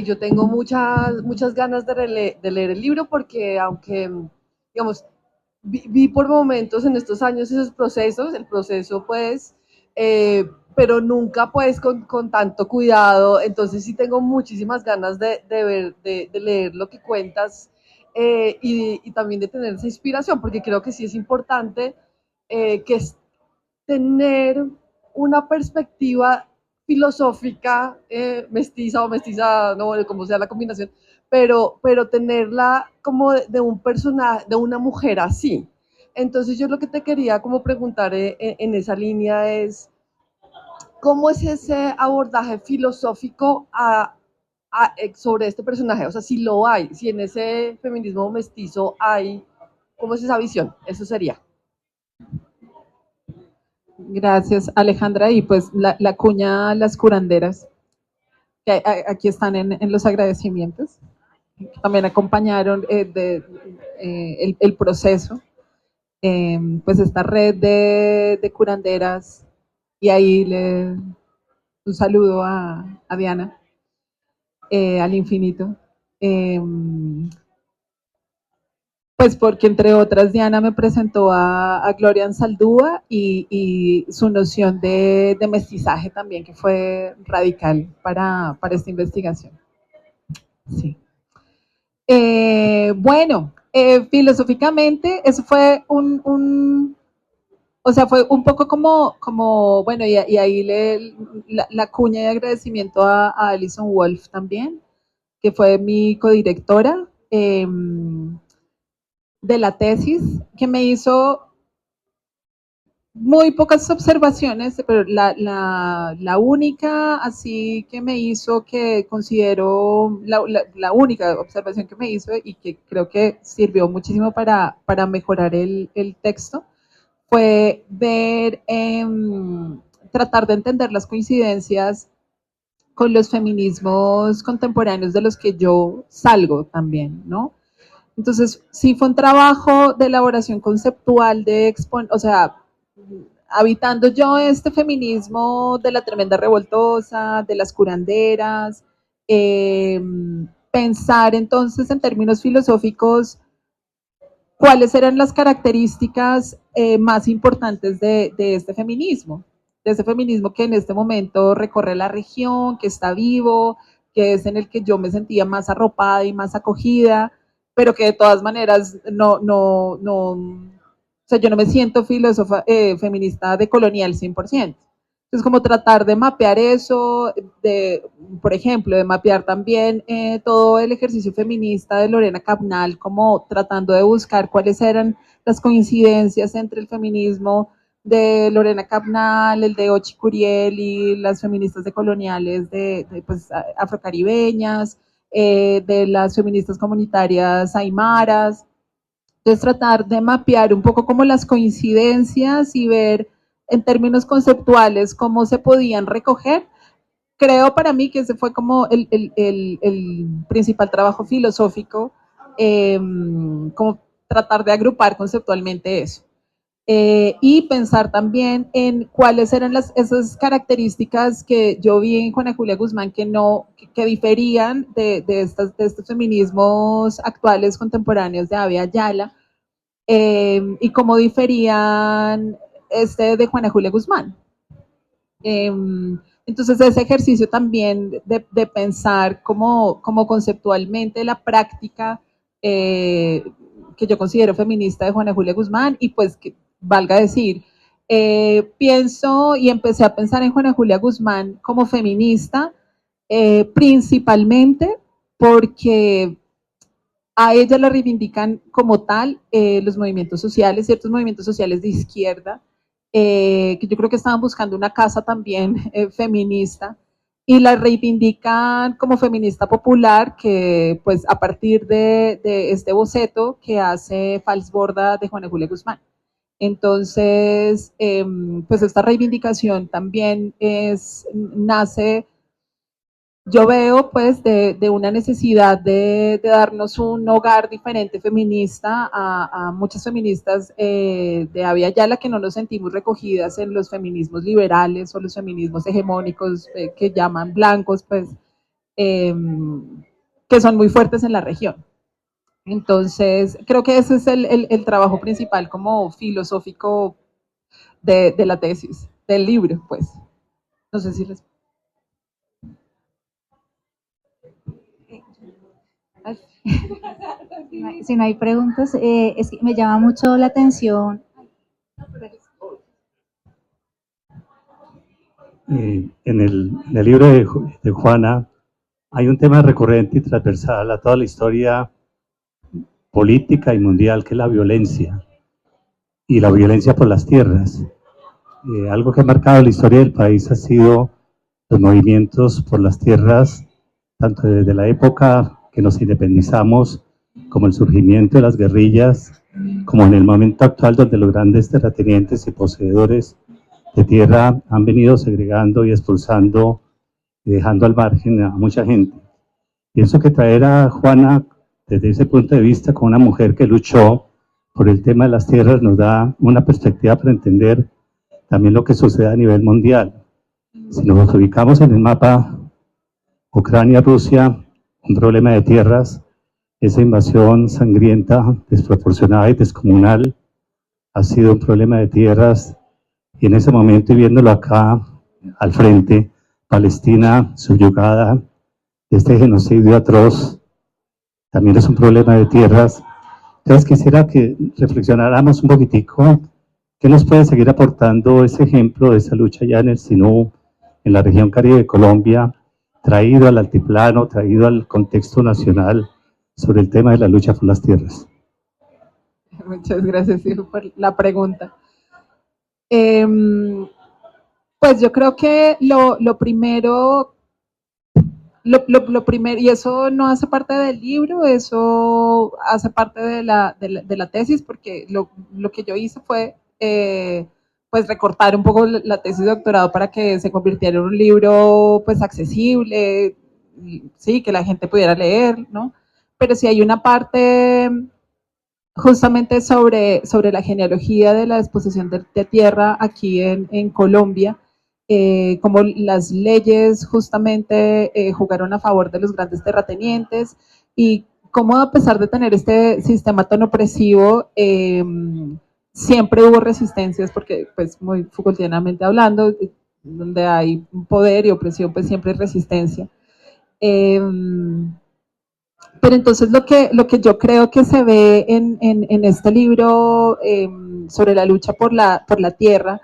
Yo tengo muchas ganas de leer el libro porque aunque, digamos, vi por momentos en estos años esos procesos, el proceso pues, pero nunca pues con tanto cuidado, entonces sí tengo muchísimas ganas de leer lo que cuentas, y también de tener esa inspiración, porque creo que sí es importante, que es tener una perspectiva filosófica, mestiza o mestiza, no, como sea la combinación, pero tenerla como de un personaje, de una mujer así. Entonces yo lo que te quería como preguntar en esa línea es, ¿cómo es ese abordaje filosófico sobre este personaje? O sea, si lo hay, si en ese feminismo mestizo hay, ¿cómo es esa visión? Eso sería. Gracias, Alejandra. Y pues la cuña a las curanderas, que aquí están en los agradecimientos, que también acompañaron el proceso. Pues esta red de curanderas, y ahí un saludo a Diana, al infinito. Eh, Pues porque entre otras Diana me presentó a Gloria Anzaldúa y su noción de mestizaje también, que fue radical para esta investigación. Sí. Bueno, filosóficamente, eso fue o sea, fue un poco como bueno, y ahí la cuña de agradecimiento a Alison Wolf también, que fue mi codirectora de la tesis, que me hizo muy pocas observaciones, pero la única así que me hizo, que considero la única observación que me hizo y que creo que sirvió muchísimo para mejorar el texto, fue ver, tratar de entender las coincidencias con los feminismos contemporáneos de los que yo salgo también, ¿no? Entonces, sí fue un trabajo de elaboración conceptual, o sea, habitando yo este feminismo de la tremenda revoltosa, de las curanderas, pensar entonces en términos filosóficos cuáles eran las características más importantes de este feminismo que en este momento recorre la región, que está vivo, que es en el que yo me sentía más arropada y más acogida, pero que de todas maneras o sea, yo no me siento filósofa, feminista de colonial 100%. Entonces, como tratar de mapear eso, por ejemplo, de mapear también todo el ejercicio feminista de Lorena Cabnal, como tratando de buscar cuáles eran las coincidencias entre el feminismo de Lorena Cabnal, el de Ochi Curiel y las feministas decoloniales pues, afrocaribeñas, de las feministas comunitarias aymaras. Entonces, tratar de mapear un poco como las coincidencias y ver en términos conceptuales cómo se podían recoger. Creo para mí que ese fue como el principal trabajo filosófico, como tratar de agrupar conceptualmente eso. Y pensar también en cuáles eran esas características que yo vi en Juana Julia Guzmán que diferían de estos feminismos actuales contemporáneos de Abya Yala, y cómo diferían de Juana Julia Guzmán. Entonces ese ejercicio también de pensar como conceptualmente la práctica que yo considero feminista de Juana Julia Guzmán, y pues que valga decir, pienso y empecé a pensar en Juana Julia Guzmán como feminista, principalmente porque a ella la reivindican como tal los movimientos sociales, ciertos movimientos sociales de izquierda, que yo creo que estaban buscando una casa también feminista, y la reivindican como feminista popular, que pues a partir de este boceto que hace Falsborda de Juana Julia Guzmán. Entonces, pues esta reivindicación también nace, yo veo pues de una necesidad de darnos un hogar diferente feminista a muchas feministas de Abya Yala, que no nos sentimos recogidas en los feminismos liberales o los feminismos hegemónicos que llaman blancos, pues que son muy fuertes en la región. Entonces, creo que ese es el trabajo principal como filosófico de la tesis, del libro, pues. No sé si Si no hay preguntas, es que me llama mucho la atención. En el libro de Juana hay un tema recurrente y transversal a toda la historia política y mundial, que es la violencia, y la violencia por las tierras. Algo que ha marcado la historia del país ha sido los movimientos por las tierras, tanto desde la época que nos independizamos, como el surgimiento de las guerrillas, como en el momento actual donde los grandes terratenientes y poseedores de tierra han venido segregando y expulsando y dejando al margen a mucha gente. Pienso que traer a Juana desde ese punto de vista, como una mujer que luchó por el tema de las tierras, nos da una perspectiva para entender también lo que sucede a nivel mundial. Si nos ubicamos en el mapa Ucrania-Rusia, un problema de tierras, esa invasión sangrienta, desproporcionada y descomunal ha sido un problema de tierras, y en ese momento, y viéndolo acá al frente, Palestina subyugada de este genocidio atroz, también es un problema de tierras. Entonces quisiera que reflexionáramos un poquitico qué nos puede seguir aportando ese ejemplo de esa lucha ya en el Sinú, en la región Caribe de Colombia, traído al altiplano, traído al contexto nacional sobre el tema de la lucha por las tierras. Muchas gracias, hijo, por la pregunta. Pues yo creo que lo primero, y eso no hace parte del libro, eso hace parte de la tesis, porque lo que yo hice fue pues recortar un poco la tesis de doctorado para que se convirtiera en un libro pues accesible, sí, que la gente pudiera leer, ¿no? Pero sí hay una parte justamente sobre la genealogía de la disposición de tierra aquí en Colombia, como las leyes justamente jugaron a favor de los grandes terratenientes y cómo a pesar de tener este sistema tan opresivo, siempre hubo resistencias, porque pues muy Foucaultianamente hablando, donde hay poder y opresión, pues siempre hay resistencia. Pero entonces lo que yo creo que se ve en este libro sobre la lucha por la tierra,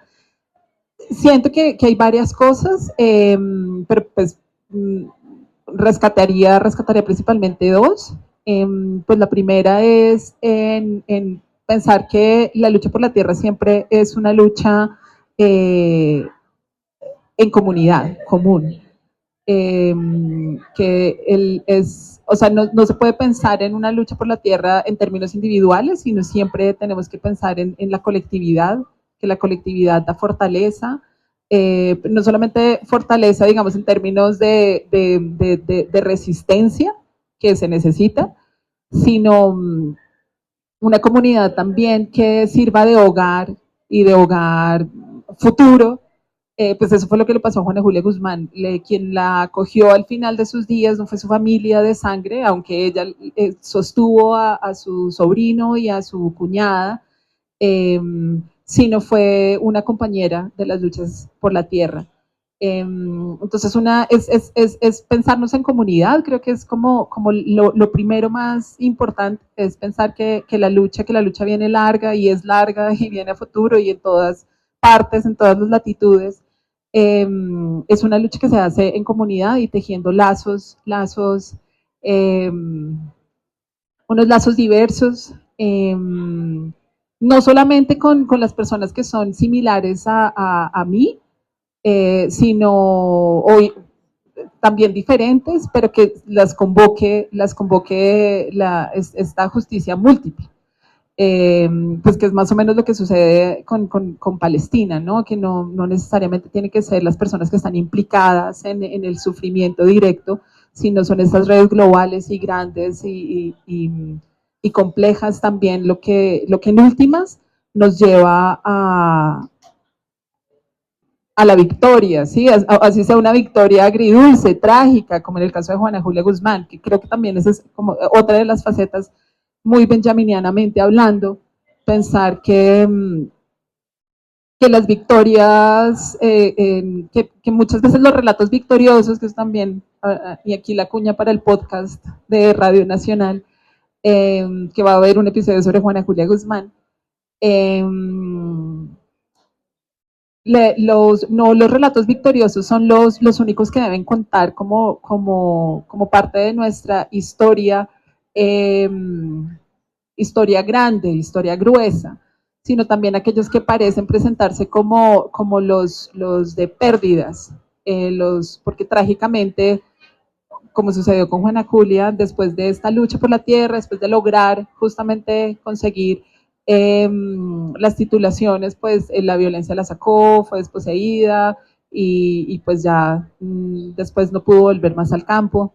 siento que hay varias cosas, pero pues rescataría principalmente dos. Pues la primera es en pensar que la lucha por la tierra siempre es una lucha en comunidad, común. O sea, no se puede pensar en una lucha por la tierra en términos individuales, sino siempre tenemos que pensar en la colectividad, que la colectividad da fortaleza, no solamente fortaleza, digamos, en términos de resistencia que se necesita, sino una comunidad también que sirva de hogar y de hogar futuro. Pues eso fue lo que le pasó a Juana Julia Guzmán. Quien la acogió al final de sus días no fue su familia de sangre, aunque ella sostuvo a su sobrino y a su cuñada, sino fue una compañera de las luchas por la tierra. Entonces, es pensarnos en comunidad, creo que es como lo primero más importante, es pensar que la lucha viene larga y es larga y viene a futuro y en todas partes, en todas las latitudes. Es una lucha que se hace en comunidad y tejiendo unos lazos diversos, no solamente con las personas que son similares a mí, sino hoy también diferentes, pero que las convoque esta justicia múltiple. Pues que es más o menos lo que sucede con Palestina, ¿no? Que no necesariamente tiene que ser las personas que están implicadas en el sufrimiento directo, sino son estas redes globales y grandes y complejas también lo que en últimas nos lleva a la victoria, ¿sí? Así sea una victoria agridulce, trágica, como en el caso de Juana Julia Guzmán, que creo que también esa es como otra de las facetas muy benjaminianamente hablando, pensar que las victorias, que muchas veces los relatos victoriosos, que es también, y aquí la cuña para el podcast de Radio Nacional, que va a haber un episodio sobre Juana Julia Guzmán, los relatos victoriosos son los únicos que deben contar como parte de nuestra historia, historia grande, historia gruesa, sino también aquellos que parecen presentarse como los de pérdidas, porque trágicamente, como sucedió con Juana Julia, después de esta lucha por la tierra, después de lograr justamente conseguir las titulaciones, pues la violencia la sacó, fue desposeída y pues ya después no pudo volver más al campo.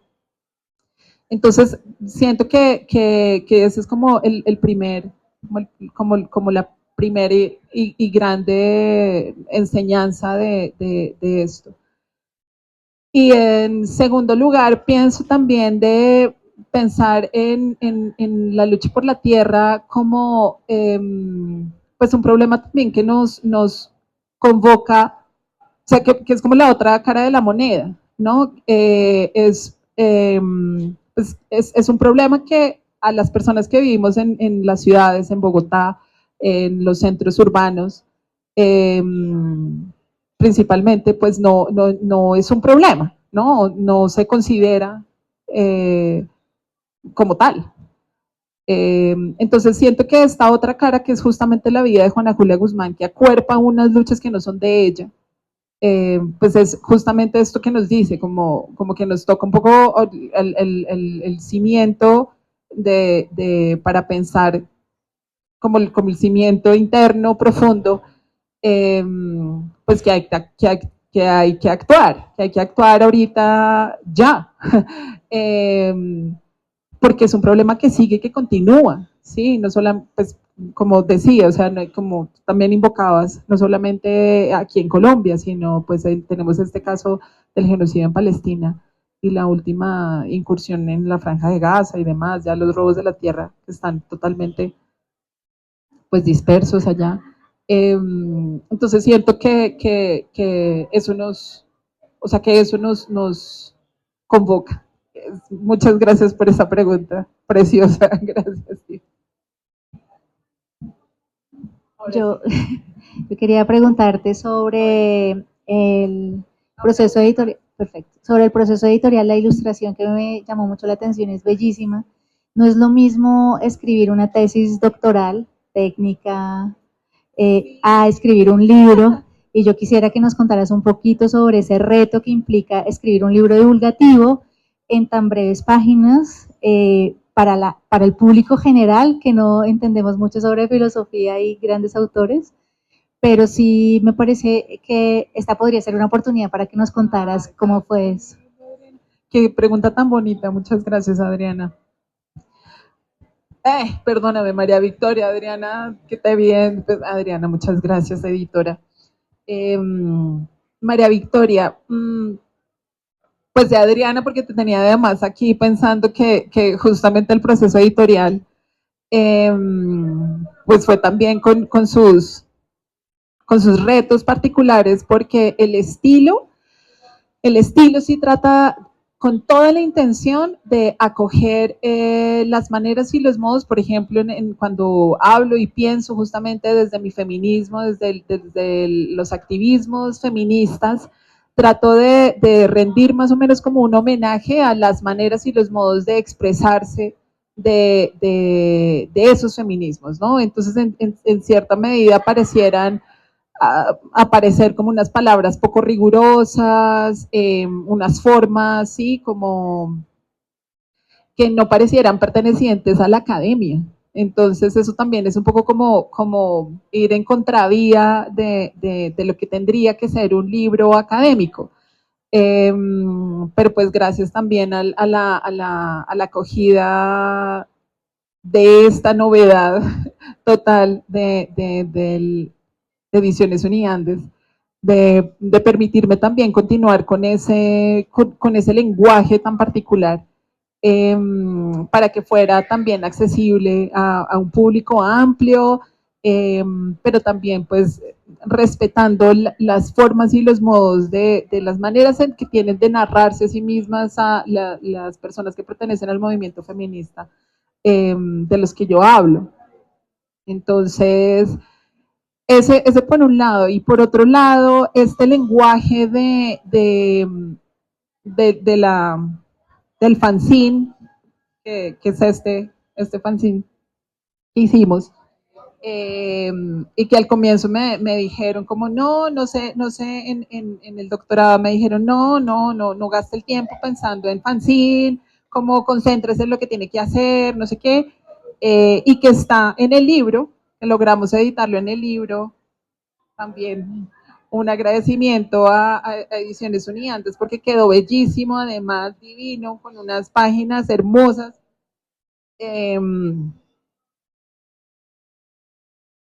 Entonces, siento que ese es como el primer, como la primera y grande enseñanza de esto. Y en segundo lugar, pienso también de pensar en la lucha por la tierra como pues un problema también que nos convoca, o sea, que es como la otra cara de la moneda, ¿no? Pues es un problema que a las personas que vivimos en las ciudades, en Bogotá, en los centros urbanos, eh, principalmente, pues no es un problema, no se considera como tal. Entonces siento que esta otra cara, que es justamente la vida de Juana Julia Guzmán, que acuerpa unas luchas que no son de ella, pues es justamente esto que nos dice, como que nos toca un poco el cimiento para pensar como el cimiento interno profundo, pues que hay que actuar ahorita ya. Porque es un problema que sigue, que continúa, ¿sí? No solamente, pues, como decía, o sea, no, como también invocabas, no solamente aquí en Colombia, sino pues tenemos este caso del genocidio en Palestina y la última incursión en la Franja de Gaza y demás, ya los robos de la tierra que están totalmente pues dispersos allá. Entonces siento que eso o sea, que eso nos convoca. Muchas gracias por esa pregunta preciosa. Gracias. Sí. Yo, yo quería preguntarte sobre el proceso editorial, perfecto, sobre el proceso editorial, la ilustración que me llamó mucho la atención, es bellísima. No es lo mismo escribir una tesis doctoral, técnica, a escribir un libro, y yo quisiera que nos contaras un poquito sobre ese reto que implica escribir un libro divulgativo en tan breves páginas, para el público general, que no entendemos mucho sobre filosofía y grandes autores, pero sí me parece que esta podría ser una oportunidad para que nos contaras cómo fue eso. Qué pregunta tan bonita, muchas gracias, Adriana. Perdóname, María Victoria, Adriana, que te bien. Pues, Adriana, muchas gracias, editora. María Victoria, pues de Adriana, porque te tenía además aquí pensando que justamente el proceso editorial, pues fue también con sus retos particulares, porque el estilo sí trata con toda la intención de acoger las maneras y los modos, por ejemplo, cuando hablo y pienso justamente desde mi feminismo, desde los activismos feministas, trato de rendir más o menos como un homenaje a las maneras y los modos de expresarse de esos feminismos, ¿no? Entonces, en cierta medida parecieran aparecer como unas palabras poco rigurosas, unas formas, ¿sí? Como que no parecieran pertenecientes a la academia. Entonces eso también es un poco como ir en contravía de lo que tendría que ser un libro académico. Pero pues gracias también a la acogida de esta novedad total de Ediciones Uniandes, de permitirme también continuar con ese lenguaje tan particular, para que fuera también accesible a un público amplio, pero también pues respetando las formas y los modos de las maneras en que tienen de narrarse a sí mismas a las personas que pertenecen al movimiento feminista, de los que yo hablo. Entonces, ese por un lado, y por otro lado, este lenguaje de del fanzine, que es este fanzine que hicimos, y que al comienzo me dijeron como no sé, en el doctorado me dijeron no gaste el tiempo pensando en fanzine, como concéntrese en lo que tiene que hacer, no sé qué, y que está en el libro, que logramos editarlo en el libro. También un agradecimiento a Ediciones Uniantes, porque quedó bellísimo, además divino, con unas páginas hermosas.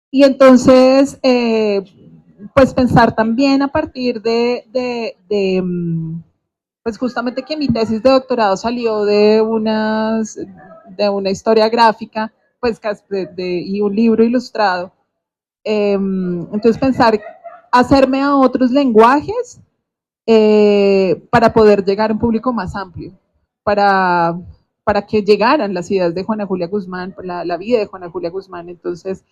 Y entonces, pues pensar también a partir pues justamente que mi tesis de doctorado salió de una historia gráfica, pues y un libro ilustrado. Entonces pensar, hacerme a otros lenguajes para poder llegar a un público más amplio, para, para que llegaran las ideas de Juana Julia Guzmán, la vida de Juana Julia Guzmán. Entonces,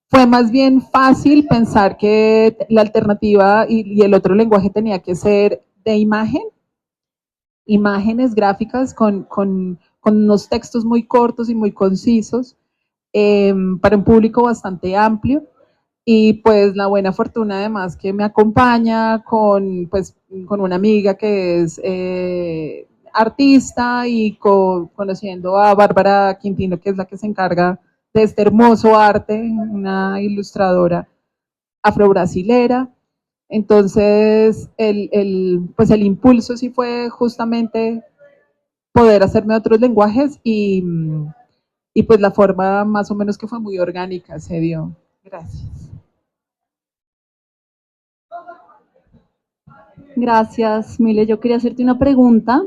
fue más bien fácil pensar que la alternativa y el otro lenguaje tenía que ser de imágenes gráficas con unos textos muy cortos y muy concisos para un público bastante amplio. Y pues la buena fortuna además que me acompaña con una amiga que es artista y conociendo a Bárbara Quintino, que es la que se encarga de este hermoso arte, una ilustradora afrobrasilera. Entonces, pues el impulso sí fue justamente poder hacerme otros lenguajes y pues la forma más o menos que fue muy orgánica se dio. Gracias. Gracias, Mile. Yo quería hacerte una pregunta,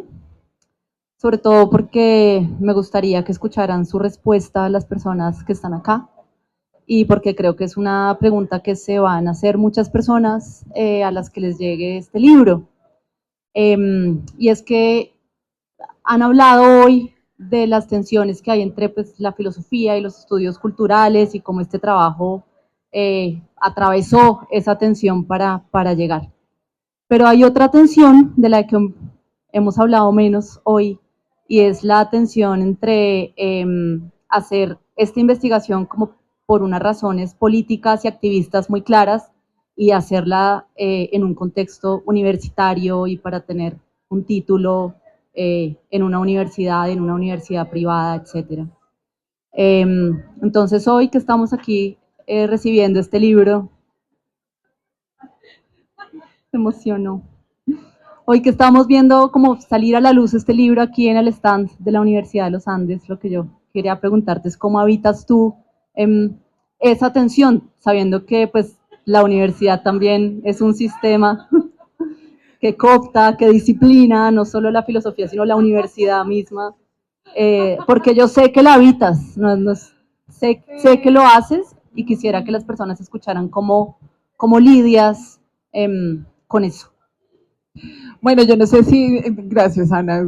sobre todo porque me gustaría que escucharan su respuesta a las personas que están acá y porque creo que es una pregunta que se van a hacer muchas personas a las que les llegue este libro. Y es que han hablado hoy de las tensiones que hay entre pues, la filosofía y los estudios culturales y cómo este trabajo atravesó esa tensión para llegar. Pero hay otra tensión de la que hemos hablado menos hoy y es la tensión entre hacer esta investigación como por unas razones políticas y activistas muy claras y hacerla en un contexto universitario y para tener un título en una universidad privada, etc. Entonces hoy que estamos aquí recibiendo este libro, me emocionó. Hoy que estamos viendo cómo salir a la luz este libro aquí en el stand de la Universidad de los Andes, lo que yo quería preguntarte es cómo habitas tú esa tensión, sabiendo que pues la universidad también es un sistema que coopta, que disciplina, no solo la filosofía, sino la universidad misma, porque yo sé que la habitas, sé que lo haces y quisiera que las personas escucharan cómo lidias con eso. Bueno, yo no sé si, gracias Ana,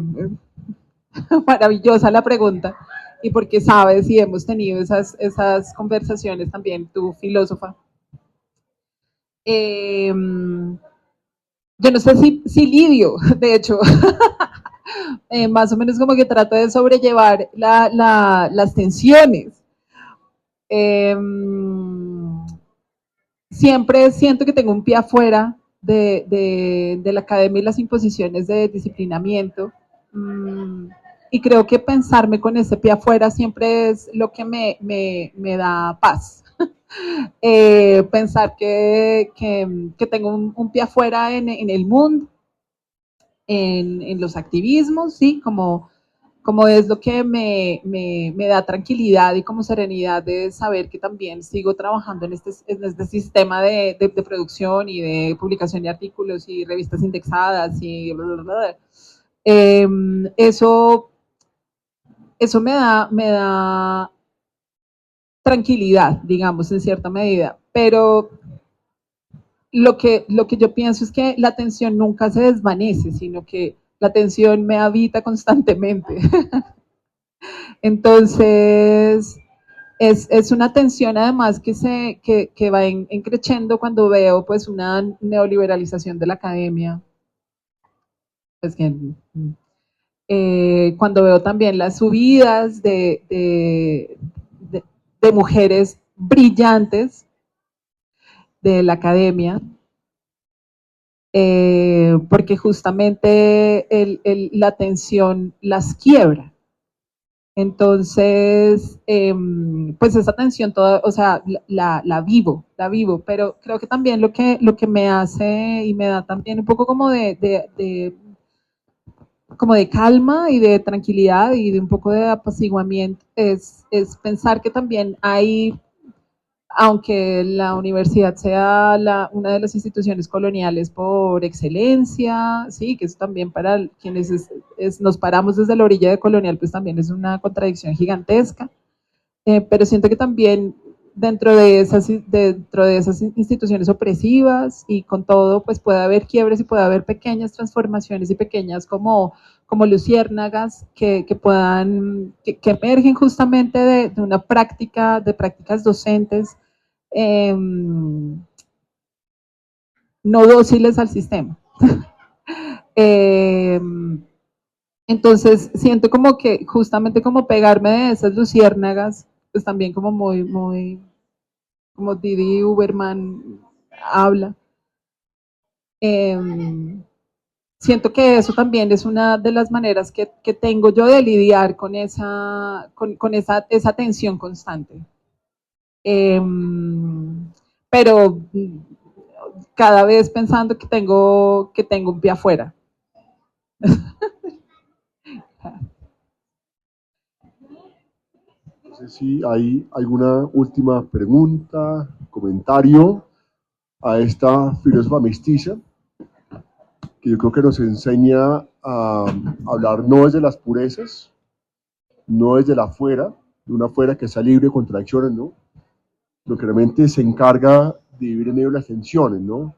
maravillosa la pregunta, y porque sabes y hemos tenido esas conversaciones también, tú filósofa. Yo no sé si lidio, de hecho, más o menos como que trato de sobrellevar las tensiones. Siempre siento que tengo un pie afuera de la academia y las imposiciones de disciplinamiento. Y creo que pensarme con ese pie afuera siempre es lo que me da paz. Pensar que tengo un pie afuera en el mundo, en los activismos, ¿sí? Como es lo que me da tranquilidad y como serenidad de saber que también sigo trabajando en este sistema de producción y de publicación de artículos y revistas indexadas y bla, bla, bla. Eso me da tranquilidad, digamos, en cierta medida, pero lo que yo pienso es que la tensión nunca se desvanece, sino que la tensión me habita constantemente. Entonces, es una tensión además que va creciendo cuando veo pues una neoliberalización de la academia. Pues que, cuando veo también las subidas de mujeres brillantes de la academia, porque justamente la tensión las quiebra. Entonces, pues esa tensión toda, o sea, la vivo, pero creo que también lo que me hace y me da también un poco como como de calma y de tranquilidad y de un poco de apaciguamiento es pensar que también hay aunque la universidad sea una de las instituciones coloniales por excelencia, sí, que eso también para quienes nos paramos desde la orilla de colonial, pues también es una contradicción gigantesca, pero siento que también dentro de esas instituciones opresivas y con todo, pues puede haber quiebres y puede haber pequeñas transformaciones y pequeñas como luciérnagas que emergen justamente de una práctica, de prácticas docentes no dóciles al sistema. Entonces siento como que justamente como pegarme de esas luciérnagas, pues también como muy, como Didi Uberman habla. Siento que eso también es una de las maneras que tengo yo de lidiar con esa tensión constante. Pero cada vez pensando que tengo un pie afuera. No sé si hay alguna última pregunta, comentario a esta filósofa mestiza, que yo creo que nos enseña a hablar no desde las purezas, no desde la afuera, de una afuera que está libre de contradicciones, ¿no? Lo que realmente se encarga de vivir en medio de las tensiones, ¿no?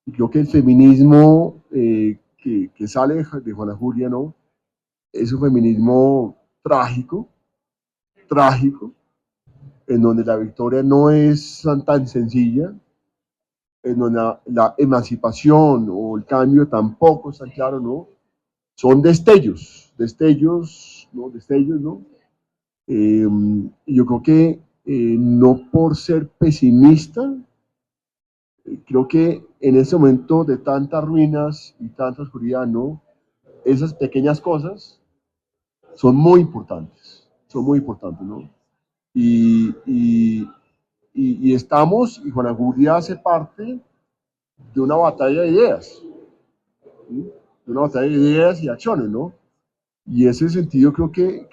Y creo que el feminismo que sale de Juana Julia, ¿no? Es un feminismo trágico, trágico, en donde la victoria no es tan sencilla, en donde la emancipación o el cambio tampoco está claro, ¿no? Son destellos, ¿no? Destellos, ¿no? Y yo creo que no por ser pesimista, creo que en este momento de tantas ruinas y tanta oscuridad, ¿no? Esas pequeñas cosas son muy importantes, ¿no? Y estamos, y Juana Julia hace parte de una batalla de ideas, ¿sí? De una batalla de ideas y acciones, ¿no? Y ese sentido creo que,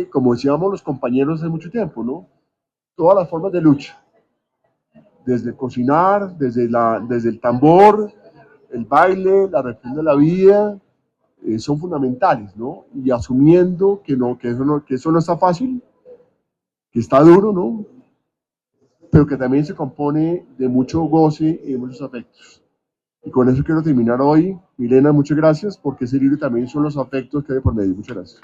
como decíamos los compañeros hace mucho tiempo, ¿no? Todas las formas de lucha, desde cocinar, desde el tambor, el baile, la reflexión de la vida, son fundamentales, ¿no? Y asumiendo que eso no está fácil, que está duro, ¿no? Pero que también se compone de mucho goce y de muchos afectos. Y con eso quiero terminar hoy. Milena, muchas gracias, porque ese libro también son los afectos que hay por medio. Muchas gracias.